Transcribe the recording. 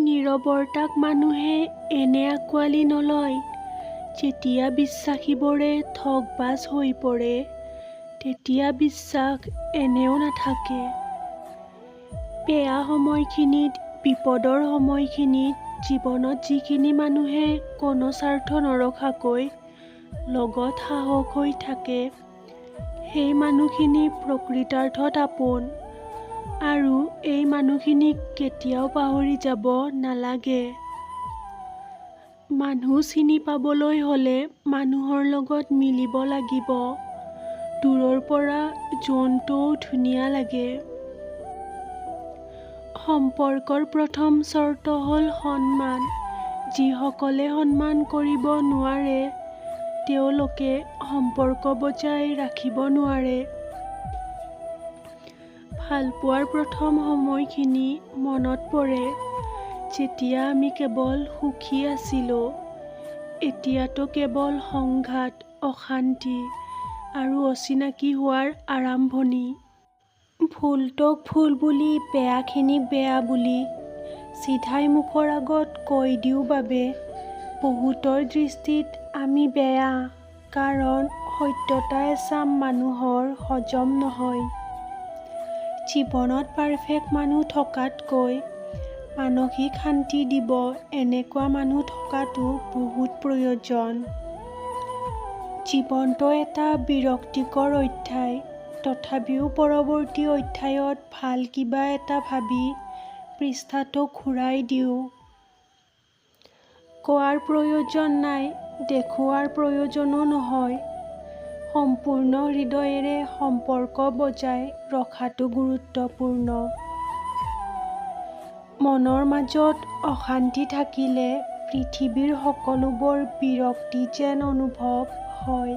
নীৰৱতাক মানুহে এনে আঁকোৱালি নলয়। যেতিয়া বিশ্বাসীবোৰে ঠগবাজ হৈ পৰে, তেতিয়া বিশ্বাস এনেও নাথাকে। বেয়া সময়খিনিত, বিপদৰ সময়খিনিত, জীৱনত যিখিনি মানুহে কোনো স্বাৰ্থ নৰখাকৈ লগত সাহস হৈ থাকে, সেই মানুহখিনি প্ৰকৃতাৰ্থত আপোন। আৰু এই মানুহখিনিক কেতিয়াও পাহৰি যাব নালাগে। মানুহ চিনি পাবলৈ হ'লে মানুহৰ লগত মিলিব লাগিব। দূৰৰ পৰা জোনটোও ধুনীয়া লাগে। সম্পৰ্কৰ প্ৰথম চৰ্ত হ'ল সন্মান। যিসকলে সন্মান কৰিব নোৱাৰে, তেওঁলোকে সম্পৰ্ক বজাই ৰাখিব নোৱাৰে। ভালপোৱাৰ প্ৰথম সময়খিনি মনত পৰে, যেতিয়া আমি কেৱল সুখী আছিলোঁ। এতিয়াতো কেৱল সংঘাত, অশান্তি আৰু অচিনাকি হোৱাৰ আৰম্ভণি। ভুলটোক ভুল বুলি, বেয়াখিনিক বেয়া বুলি চিধাই মুখৰ আগত কৈ দিওঁ বাবে বহুতৰ দৃষ্টিত আমি বেয়া, কাৰণ সত্যতা এচাম মানুহৰ হজম নহয়। জীৱনত পাৰফেক্ট মানুহ থকাতকৈ মানসিক শান্তি দিব এনেকুৱা মানুহ থকাটো বহুত প্ৰয়োজন। জীৱনটো এটা বিৰক্তিকৰ অধ্যায়, তথাপিও পৰৱৰ্তী অধ্যায়ত ভাল কিবা এটা ভাবি পৃষ্ঠাটো ঘূৰাই দিওঁ। কোৱাৰ প্ৰয়োজন নাই, দেখুওৱাৰ প্ৰয়োজনো নহয়। সম্পূৰ্ণ হৃদয়েৰে সম্পৰ্ক বজাই ৰখাটো গুৰুত্বপূৰ্ণ। মনৰ মাজত অশান্তি থাকিলে পৃথিৱীৰ সকলোবোৰ বিৰক্তি যেন অনুভৱ হয়।